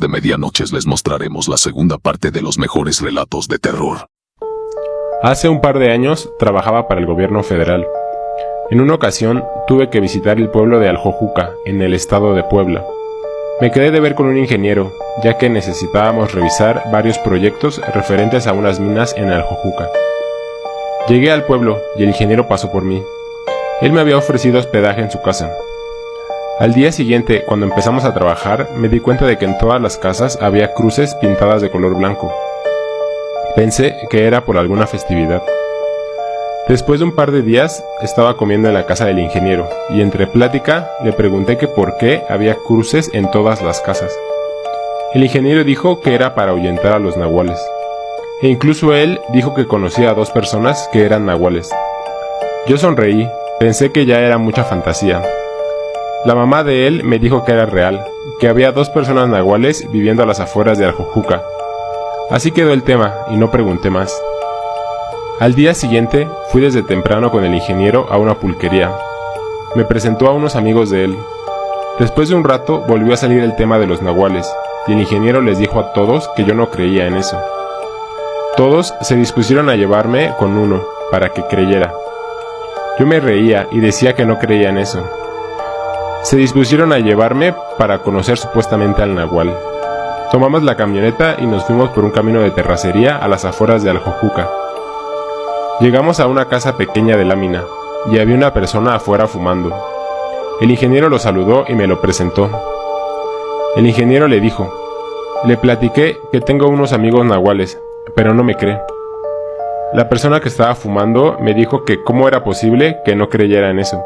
de medianoche les mostraremos la segunda parte de los mejores relatos de terror. Hace un par de años trabajaba para el gobierno federal. En una ocasión tuve que visitar el pueblo de Aljojuca, en el estado de Puebla. Me quedé de ver con un ingeniero, ya que necesitábamos revisar varios proyectos referentes a unas minas en Aljojuca. Llegué al pueblo y el ingeniero pasó por mí. Él me había ofrecido hospedaje en su casa. Al día siguiente, cuando empezamos a trabajar, me di cuenta de que en todas las casas había cruces pintadas de color blanco. Pensé que era por alguna festividad. Después de un par de días, estaba comiendo en la casa del ingeniero, y entre plática le pregunté que por qué había cruces en todas las casas. El ingeniero dijo que era para ahuyentar a los nahuales, e incluso él dijo que conocía a 2 personas que eran nahuales. Yo sonreí, pensé que ya era mucha fantasía. La mamá de él me dijo que era real, que había 2 personas nahuales viviendo a las afueras de Aljojuca. Así quedó el tema y no pregunté más. Al día siguiente fui desde temprano con el ingeniero a una pulquería. Me presentó a unos amigos de él. Después de un rato volvió a salir el tema de los nahuales, y el ingeniero les dijo a todos que yo no creía en eso. Todos se dispusieron a llevarme con uno, para que creyera. Yo me reía y decía que no creía en eso. Se dispusieron a llevarme para conocer supuestamente al nahual. Tomamos la camioneta y nos fuimos por un camino de terracería a las afueras de Aljojuca. Llegamos a una casa pequeña de lámina, y había una persona afuera fumando. El ingeniero lo saludó y me lo presentó. El ingeniero le dijo: le platiqué que tengo unos amigos nahuales, pero no me cree. La persona que estaba fumando me dijo que cómo era posible que no creyera en eso.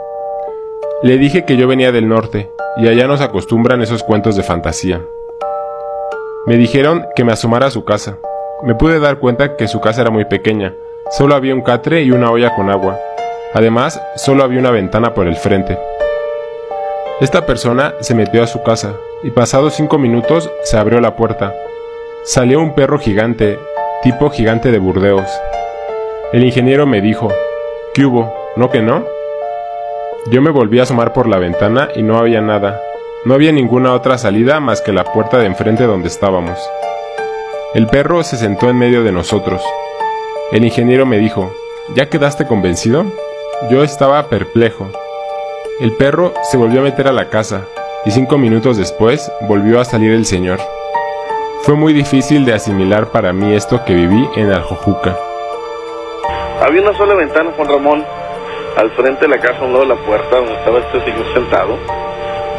Le dije que yo venía del norte, y allá nos acostumbran esos cuentos de fantasía. Me dijeron que me asomara a su casa. Me pude dar cuenta que su casa era muy pequeña. Solo había un catre y una olla con agua. Además, solo había una ventana por el frente. Esta persona se metió a su casa, y pasados 5 minutos se abrió la puerta. Salió un perro gigante, tipo gigante de Burdeos. El ingeniero me dijo: ¿qué hubo? ¿No que no? Yo me volví a asomar por la ventana y no había nada. No había ninguna otra salida más que la puerta de enfrente donde estábamos. El perro se sentó en medio de nosotros. El ingeniero me dijo: ¿ya quedaste convencido? Yo estaba perplejo. El perro se volvió a meter a la casa, y 5 minutos después volvió a salir el señor. Fue muy difícil de asimilar para mí esto que viví en Aljojuca. Había una sola ventana, Juan Ramón, al frente de la casa, a un lado de la puerta, donde estaba este señor sentado,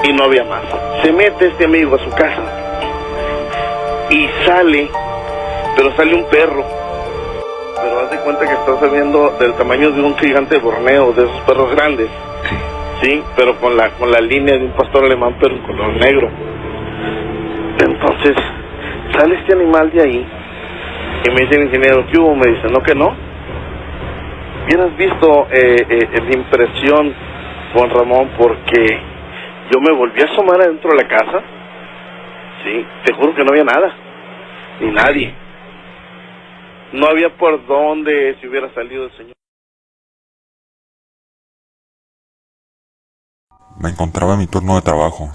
y no había más. Se mete este amigo a su casa, y sale, pero sale un perro. Pero haz de cuenta que está saliendo del tamaño de un gigante de Borneo, de esos perros grandes, sí, pero con la línea de un pastor alemán, pero en color negro. Entonces, sale este animal de ahí, y me dice el ingeniero: ¿qué hubo? Me dice: no que no. Hubieras visto la impresión, Juan Ramón, porque yo me volví a asomar adentro de la casa, sí, te juro que no había nada, ni nadie. No había por dónde se hubiera salido el señor. Me encontraba en mi turno de trabajo,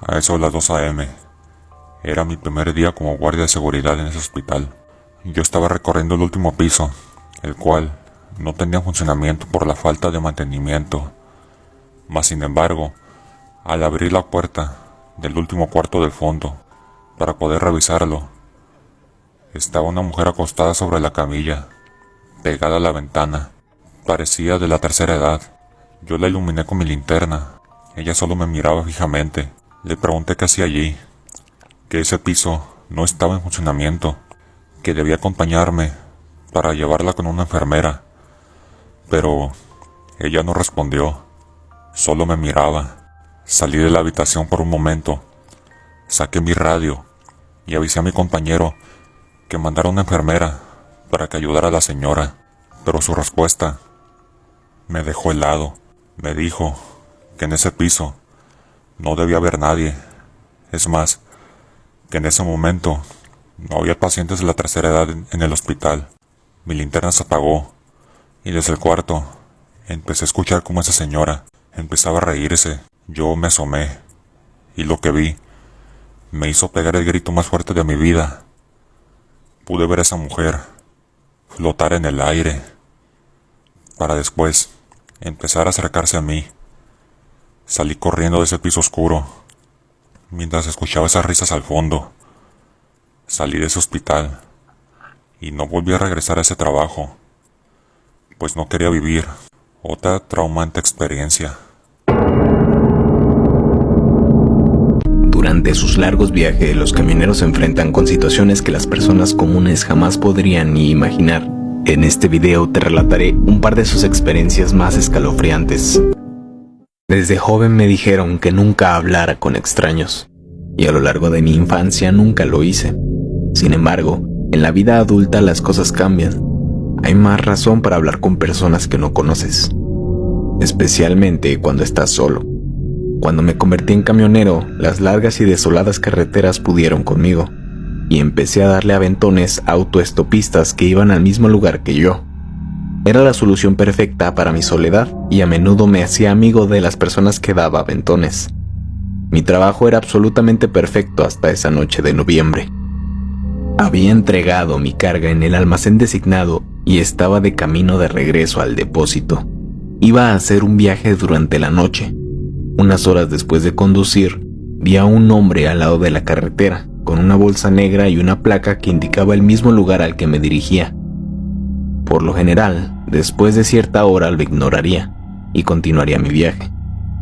a eso de las 2 a.m. Era mi primer día como guardia de seguridad en ese hospital. Yo estaba recorriendo el último piso, el cual no tenía funcionamiento por la falta de mantenimiento. Mas sin embargo, al abrir la puerta del último cuarto del fondo para poder revisarlo, estaba una mujer acostada sobre la camilla, pegada a la ventana. Parecía de la tercera edad. Yo la iluminé con mi linterna. Ella solo me miraba fijamente. Le pregunté qué hacía allí, que ese piso no estaba en funcionamiento, que debía acompañarme para llevarla con una enfermera. Pero ella no respondió, solo me miraba. Salí de la habitación por un momento, saqué mi radio y avisé a mi compañero que mandara una enfermera para que ayudara a la señora, pero su respuesta me dejó helado. Me dijo que en ese piso no debía haber nadie. Es más, que en ese momento no había pacientes de la tercera edad en el hospital. Mi linterna se apagó y desde el cuarto empecé a escuchar cómo esa señora empezaba a reírse. Yo me asomé y lo que vi me hizo pegar el grito más fuerte de mi vida. Pude ver a esa mujer flotar en el aire, para después empezar a acercarse a mí. Salí corriendo de ese piso oscuro, mientras escuchaba esas risas al fondo. Salí de ese hospital y no volví a regresar a ese trabajo, pues no quería vivir otra traumante experiencia. Durante sus largos viajes, los camioneros se enfrentan con situaciones que las personas comunes jamás podrían ni imaginar. En este video te relataré un par de sus experiencias más escalofriantes. Desde joven me dijeron que nunca hablara con extraños, y a lo largo de mi infancia nunca lo hice. Sin embargo, en la vida adulta las cosas cambian. Hay más razón para hablar con personas que no conoces, especialmente cuando estás solo. Cuando me convertí en camionero, las largas y desoladas carreteras pudieron conmigo, y empecé a darle aventones a autoestopistas que iban al mismo lugar que yo. Era la solución perfecta para mi soledad, y a menudo me hacía amigo de las personas que daba aventones. Mi trabajo era absolutamente perfecto hasta esa noche de noviembre. Había entregado mi carga en el almacén designado y estaba de camino de regreso al depósito. Iba a hacer un viaje durante la noche. Unas horas después de conducir, vi a un hombre al lado de la carretera, con una bolsa negra y una placa que indicaba el mismo lugar al que me dirigía. Por lo general, después de cierta hora lo ignoraría y continuaría mi viaje,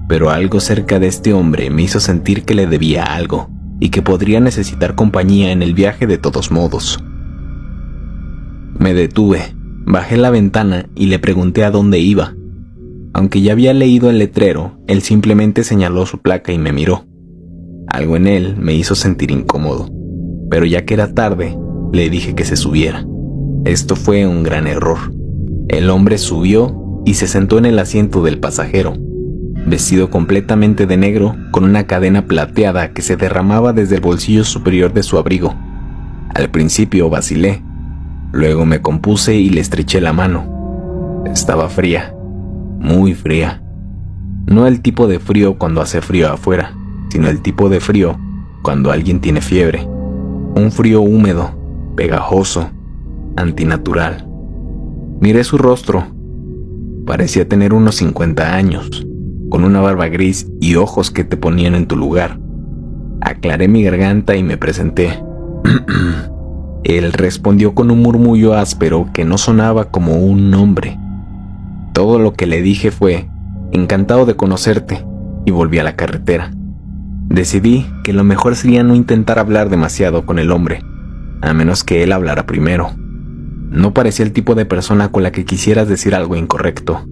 pero algo cerca de este hombre me hizo sentir que le debía algo y que podría necesitar compañía en el viaje de todos modos. Me detuve, bajé la ventana y le pregunté a dónde iba. Aunque ya había leído el letrero, él simplemente señaló su placa y me miró. Algo en él me hizo sentir incómodo, pero ya que era tarde, le dije que se subiera. Esto fue un gran error. El hombre subió y se sentó en el asiento del pasajero, vestido completamente de negro, con una cadena plateada que se derramaba desde el bolsillo superior de su abrigo. Al principio vacilé, luego me compuse y le estreché la mano. Estaba fría, muy fría. No el tipo de frío cuando hace frío afuera, sino el tipo de frío cuando alguien tiene fiebre. Un frío húmedo, pegajoso, antinatural. Miré su rostro. Parecía tener unos 50 años, con una barba gris y ojos que te ponían en tu lugar. Aclaré mi garganta y me presenté. Él respondió con un murmullo áspero que no sonaba como un nombre. Todo lo que le dije fue, encantado de conocerte, y volví a la carretera. Decidí que lo mejor sería no intentar hablar demasiado con el hombre, a menos que él hablara primero. No parecía el tipo de persona con la que quisieras decir algo incorrecto.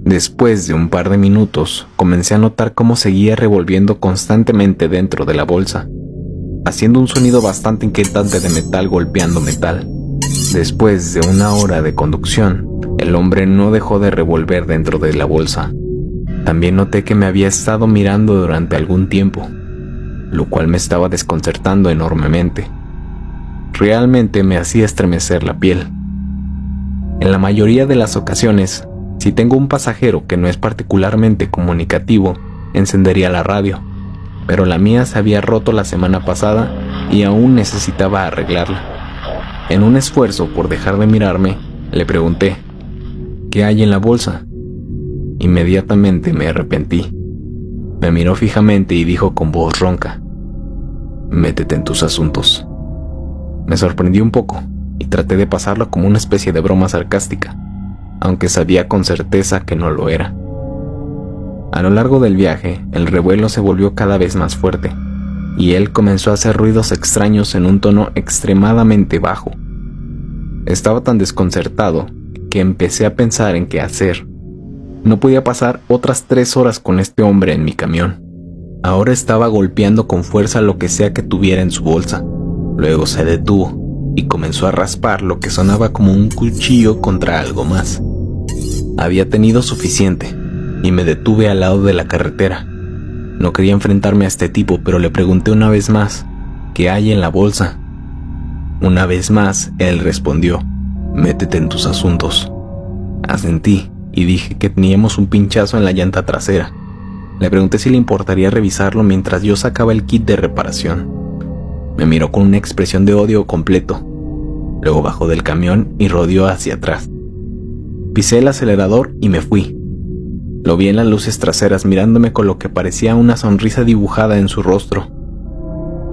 Después de un par de minutos, comencé a notar cómo seguía revolviendo constantemente dentro de la bolsa, haciendo un sonido bastante inquietante de metal golpeando metal. Después de una hora de conducción, el hombre no dejó de revolver dentro de la bolsa. También noté que me había estado mirando durante algún tiempo, lo cual me estaba desconcertando enormemente. Realmente me hacía estremecer la piel. En la mayoría de las ocasiones, si tengo un pasajero que no es particularmente comunicativo, encendería la radio, pero la mía se había roto la semana pasada y aún necesitaba arreglarla. En un esfuerzo por dejar de mirarme, le pregunté, ¿qué hay en la bolsa? Inmediatamente me arrepentí. Me miró fijamente y dijo con voz ronca, métete en tus asuntos. Me sorprendí un poco y traté de pasarlo como una especie de broma sarcástica, aunque sabía con certeza que no lo era. A lo largo del viaje, el revuelo se volvió cada vez más fuerte, y él comenzó a hacer ruidos extraños en un tono extremadamente bajo. Estaba tan desconcertado que empecé a pensar en qué hacer. No podía pasar otras 3 horas con este hombre en mi camión. Ahora estaba golpeando con fuerza lo que sea que tuviera en su bolsa. Luego se detuvo y comenzó a raspar lo que sonaba como un cuchillo contra algo más. Había tenido suficiente y me detuve al lado de la carretera. No quería enfrentarme a este tipo, pero le pregunté una vez más, ¿qué hay en la bolsa? Una vez más, él respondió, métete en tus asuntos. Asentí y dije que teníamos un pinchazo en la llanta trasera. Le pregunté si le importaría revisarlo mientras yo sacaba el kit de reparación. Me miró con una expresión de odio completo. Luego bajó del camión y rodeó hacia atrás. Pisé el acelerador y me fui. Lo vi en las luces traseras mirándome con lo que parecía una sonrisa dibujada en su rostro.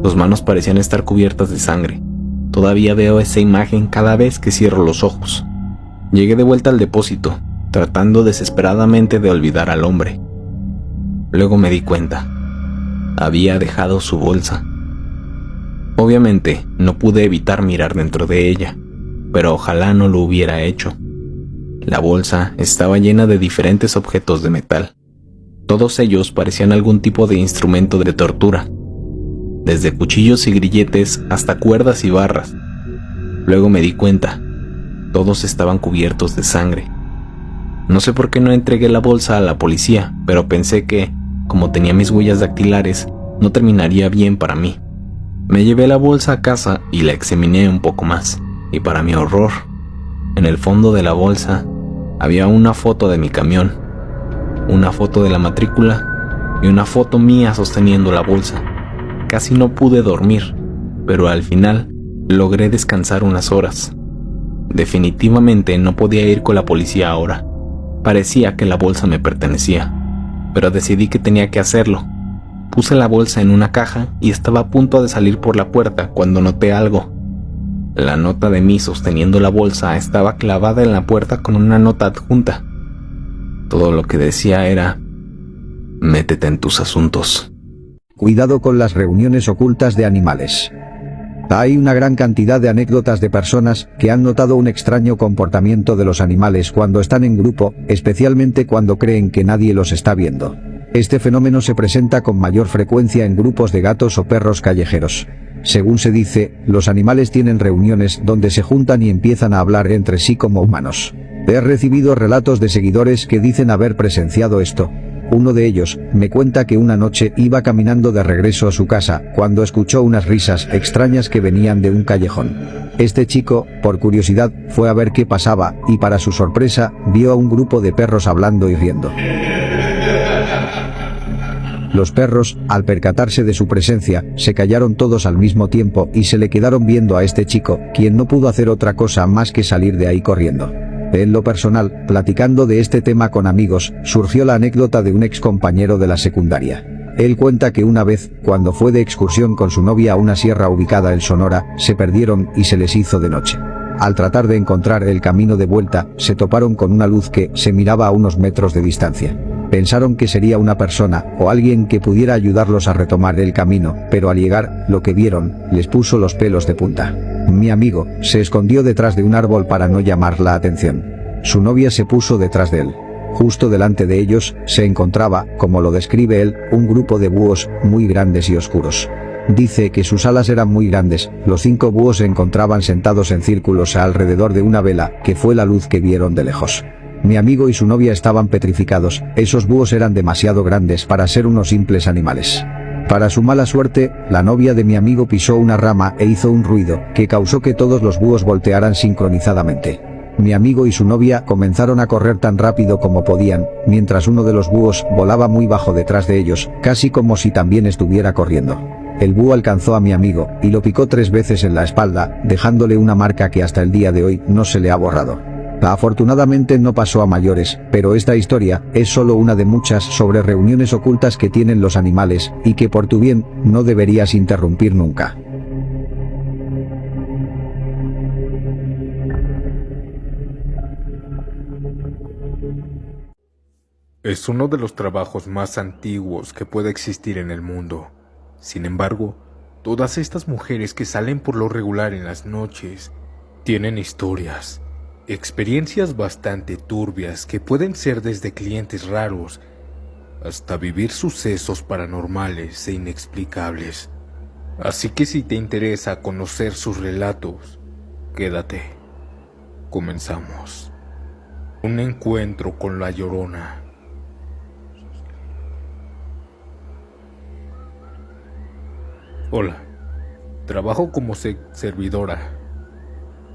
Sus manos parecían estar cubiertas de sangre. Todavía veo esa imagen cada vez que cierro los ojos. Llegué de vuelta al depósito, tratando desesperadamente de olvidar al hombre. Luego me di cuenta. Había dejado su bolsa. Obviamente, no pude evitar mirar dentro de ella, pero ojalá no lo hubiera hecho. La bolsa estaba llena de diferentes objetos de metal. Todos ellos parecían algún tipo de instrumento de tortura, desde cuchillos y grilletes hasta cuerdas y barras. Luego me di cuenta, todos estaban cubiertos de sangre. No sé por qué no entregué la bolsa a la policía, pero pensé que, como tenía mis huellas dactilares, no terminaría bien para mí. Me llevé la bolsa a casa y la examiné un poco más, y para mi horror, en el fondo de la bolsa había una foto de mi camión, una foto de la matrícula y una foto mía sosteniendo la bolsa. Casi no pude dormir, pero al final logré descansar unas horas. Definitivamente no podía ir con la policía ahora. Parecía que la bolsa me pertenecía, pero decidí que tenía que hacerlo. Puse la bolsa en una caja y estaba a punto de salir por la puerta cuando noté algo. La nota de mí sosteniendo la bolsa estaba clavada en la puerta con una nota adjunta. Todo lo que decía era: métete en tus asuntos. Cuidado con las reuniones ocultas de animales. Hay una gran cantidad de anécdotas de personas que han notado un extraño comportamiento de los animales cuando están en grupo, especialmente cuando creen que nadie los está viendo. Este fenómeno se presenta con mayor frecuencia en grupos de gatos o perros callejeros. Según se dice, los animales tienen reuniones donde se juntan y empiezan a hablar entre sí como humanos. He recibido relatos de seguidores que dicen haber presenciado esto. Uno de ellos me cuenta que una noche iba caminando de regreso a su casa cuando escuchó unas risas extrañas que venían de un callejón. Este chico, por curiosidad, fue a ver qué pasaba y para su sorpresa vio a un grupo de perros hablando y riendo. Los perros, al percatarse de su presencia, se callaron todos al mismo tiempo y se le quedaron viendo a este chico, quien no pudo hacer otra cosa más que salir de ahí corriendo. En lo personal, platicando de este tema con amigos, surgió la anécdota de un ex compañero de la secundaria. Él cuenta que una vez, cuando fue de excursión con su novia a una sierra ubicada en Sonora, se perdieron y se les hizo de noche. Al tratar de encontrar el camino de vuelta, se toparon con una luz que se miraba a unos metros de distancia. Pensaron que sería una persona o alguien que pudiera ayudarlos a retomar el camino, pero al llegar, lo que vieron les puso los pelos de punta. Mi amigo se escondió detrás de un árbol para no llamar la atención. Su novia se puso detrás de él. Justo delante de ellos se encontraba, como lo describe él, un grupo de búhos muy grandes y oscuros. Dice que sus alas eran muy grandes. Los 5 búhos se encontraban sentados en círculos alrededor de una vela, que fue la luz que vieron de lejos. Mi amigo y su novia estaban petrificados. Esos búhos eran demasiado grandes para ser unos simples animales. Para su mala suerte, la novia de mi amigo pisó una rama e hizo un ruido que causó que todos los búhos voltearan sincronizadamente. Mi amigo y su novia comenzaron a correr tan rápido como podían, mientras uno de los búhos volaba muy bajo detrás de ellos, casi como si también estuviera corriendo. El búho alcanzó a mi amigo y lo picó 3 veces en la espalda, dejándole una marca que hasta el día de hoy no se le ha borrado. Afortunadamente no pasó a mayores, pero esta historia es solo una de muchas sobre reuniones ocultas que tienen los animales, y que por tu bien, no deberías interrumpir nunca. Es uno de los trabajos más antiguos que puede existir en el mundo. Sin embargo, todas estas mujeres que salen por lo regular en las noches tienen historias, experiencias bastante turbias que pueden ser desde clientes raros hasta vivir sucesos paranormales e inexplicables. Así que si te interesa conocer sus relatos, quédate. Comenzamos. Un encuentro con la Llorona. Hola, trabajo como servidora.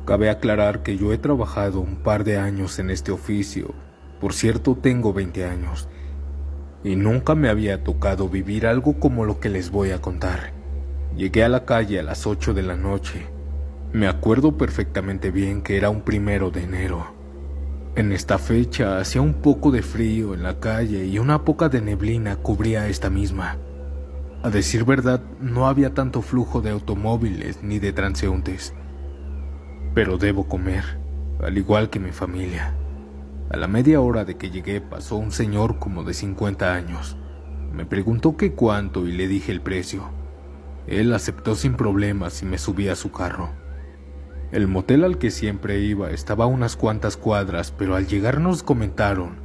Cabe aclarar que yo he trabajado un par de años en este oficio. Por cierto, tengo 20 años. Y nunca me había tocado vivir algo como lo que les voy a contar. Llegué a la calle a las 8 de la noche. Me acuerdo perfectamente bien que era un 1 de enero. En esta fecha hacía un poco de frío en la calle y una poca de neblina cubría esta misma. A decir verdad, no había tanto flujo de automóviles ni de transeúntes. Pero debo comer, al igual que mi familia. A la media hora de que llegué pasó un señor como de 50 años. Me preguntó qué cuánto y le dije el precio. Él aceptó sin problemas y me subí a su carro. El motel al que siempre iba estaba a unas cuantas cuadras, pero al llegar nos comentaron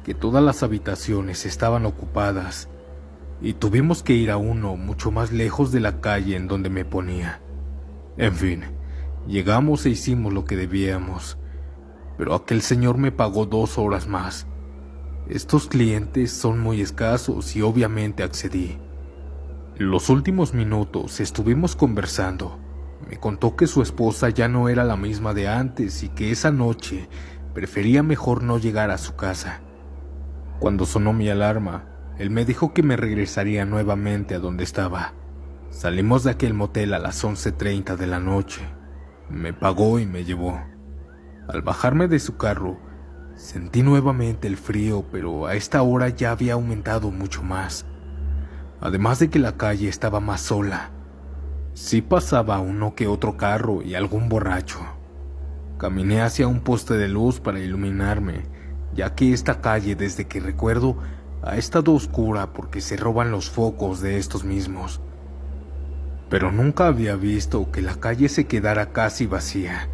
que todas las habitaciones estaban ocupadas y tuvimos que ir a uno mucho más lejos de la calle en donde me ponía. En fin, llegamos e hicimos lo que debíamos, pero aquel señor me pagó 2 horas más. Estos clientes son muy escasos y obviamente accedí. Los últimos minutos estuvimos conversando. Me contó que su esposa ya no era la misma de antes y que esa noche prefería mejor no llegar a su casa. Cuando sonó mi alarma, él me dijo que me regresaría nuevamente a donde estaba. Salimos de aquel motel a las 11:30 de la noche. Me pagó y me llevó. Al bajarme de su carro, sentí nuevamente el frío, pero a esta hora ya había aumentado mucho más. Además de que la calle estaba más sola. Sí pasaba uno que otro carro y algún borracho. Caminé hacia un poste de luz para iluminarme, ya que esta calle, desde que recuerdo, ha estado oscura porque se roban los focos de estos mismos. Pero nunca había visto que la calle se quedara casi vacía.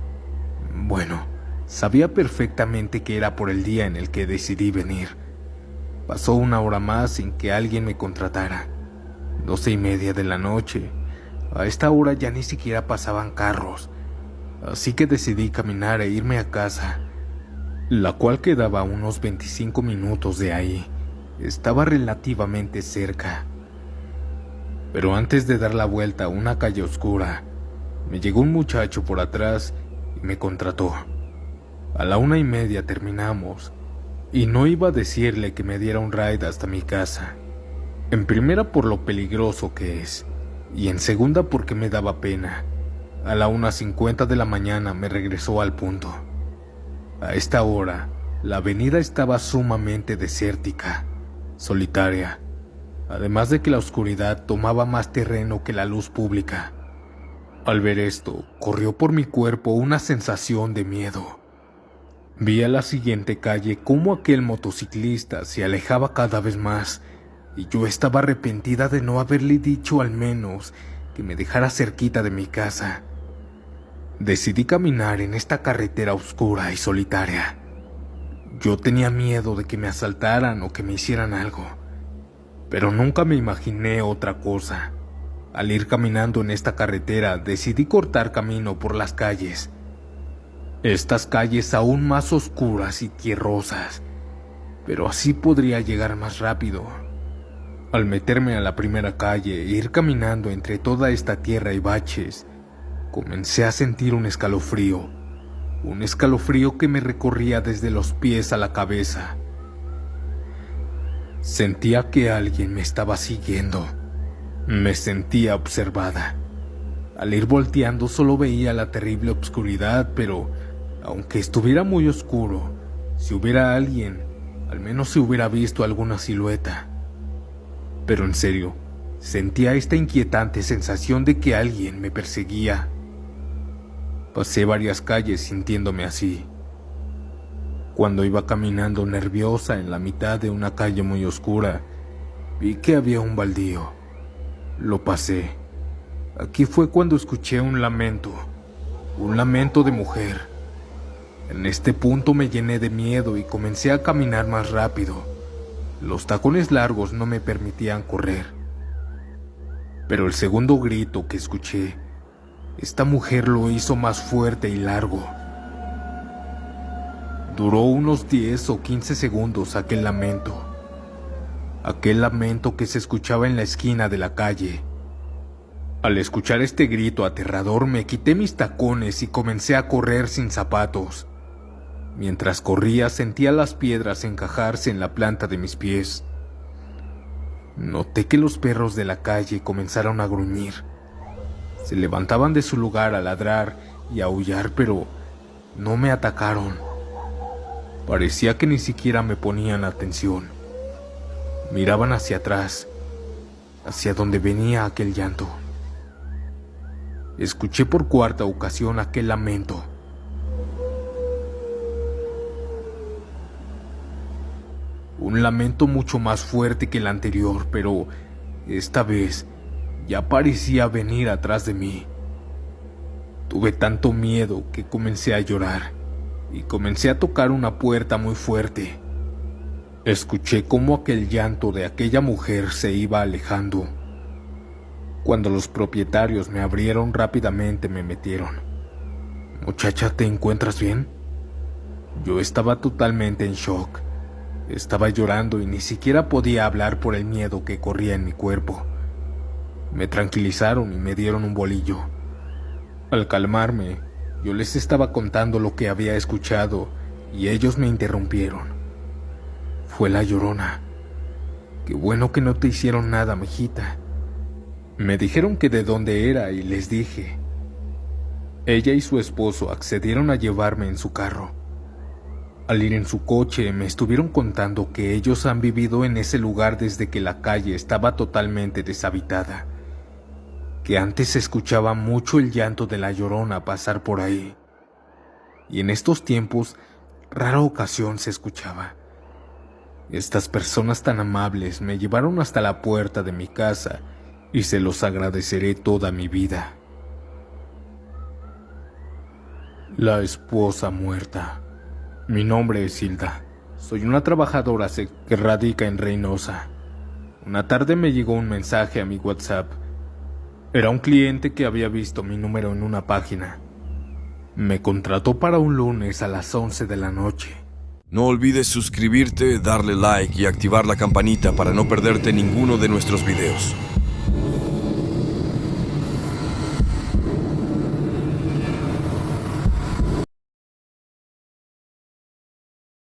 Bueno, sabía perfectamente que era por el día en el que decidí venir. Pasó 1 hora más sin que alguien me contratara. 12:30 de la noche. A esta hora ya ni siquiera pasaban carros, así que decidí caminar e irme a casa, la cual quedaba a unos 25 minutos de ahí. Estaba relativamente cerca. Pero antes de dar la vuelta a una calle oscura, me llegó un muchacho por atrás y me contrató. A la 1:30 terminamos, y no iba a decirle que me diera un ride hasta mi casa. En primera por lo peligroso que es, y en segunda porque me daba pena. A la 1:50 de la mañana me regresó al punto. A esta hora, la avenida estaba sumamente desértica, solitaria, además de que la oscuridad tomaba más terreno que la luz pública. Al ver esto, corrió por mi cuerpo una sensación de miedo. Vi a la siguiente calle cómo aquel motociclista se alejaba cada vez más, y yo estaba arrepentida de no haberle dicho al menos que me dejara cerquita de mi casa. Decidí caminar en esta carretera oscura y solitaria. Yo tenía miedo de que me asaltaran o que me hicieran algo, pero nunca me imaginé otra cosa. Al ir caminando en esta carretera, decidí cortar camino por las calles. Estas calles aún más oscuras y tierrosas, pero así podría llegar más rápido. Al meterme a la primera calle e ir caminando entre toda esta tierra y baches, comencé a sentir un escalofrío que me recorría desde los pies a la cabeza. Sentía que alguien me estaba siguiendo. Me sentía observada. Al ir volteando solo veía la terrible oscuridad, pero aunque estuviera muy oscuro, si hubiera alguien, al menos se hubiera visto alguna silueta. Pero en serio, sentía esta inquietante sensación de que alguien me perseguía. Pasé varias calles sintiéndome así. Cuando iba caminando nerviosa en la mitad de una calle muy oscura, vi que había un baldío. Lo pasé. Aquí fue cuando escuché un lamento de mujer. En este punto me llené de miedo y comencé a caminar más rápido. Los tacones largos no me permitían correr. Pero el segundo grito que escuché, esta mujer lo hizo más fuerte y largo. Duró unos 10 o 15 segundos aquel lamento que se escuchaba en la esquina de la calle. Al escuchar este grito aterrador me quité mis tacones y comencé a correr sin zapatos. Mientras corría sentía las piedras encajarse en la planta de mis pies. Noté que los perros de la calle comenzaron a gruñir. Se levantaban de su lugar a ladrar y a aullar, pero no me atacaron. Parecía que ni siquiera me ponían atención. Miraban hacia atrás, hacia donde venía aquel llanto. Escuché por cuarta ocasión aquel lamento. Un lamento mucho más fuerte que el anterior, pero esta vez ya parecía venir atrás de mí. Tuve tanto miedo que comencé a llorar y comencé a tocar una puerta muy fuerte. Escuché cómo aquel llanto de aquella mujer se iba alejando. Cuando los propietarios me abrieron, rápidamente me metieron. «Muchacha, ¿te encuentras bien?». Yo estaba totalmente en shock. Estaba llorando y ni siquiera podía hablar por el miedo que corría en mi cuerpo. Me tranquilizaron y me dieron un bolillo. Al calmarme, yo les estaba contando lo que había escuchado y ellos me interrumpieron. «Fue la Llorona. Qué bueno que no te hicieron nada, mijita». Me dijeron que de dónde era y les dije. Ella y su esposo accedieron a llevarme en su carro. Al ir en su coche me estuvieron contando que ellos han vivido en ese lugar desde que la calle estaba totalmente deshabitada, que antes se escuchaba mucho el llanto de la Llorona pasar por ahí, y en estos tiempos rara ocasión se escuchaba. Estas personas tan amables me llevaron hasta la puerta de mi casa y se los agradeceré toda mi vida. La esposa muerta. Mi nombre es Hilda. Soy una trabajadora que radica en Reynosa. Una tarde me llegó un mensaje a mi WhatsApp. Era un cliente que había visto mi número en una página. Me contrató para un lunes a las 11 de la noche. No olvides suscribirte, darle like y activar la campanita para no perderte ninguno de nuestros videos.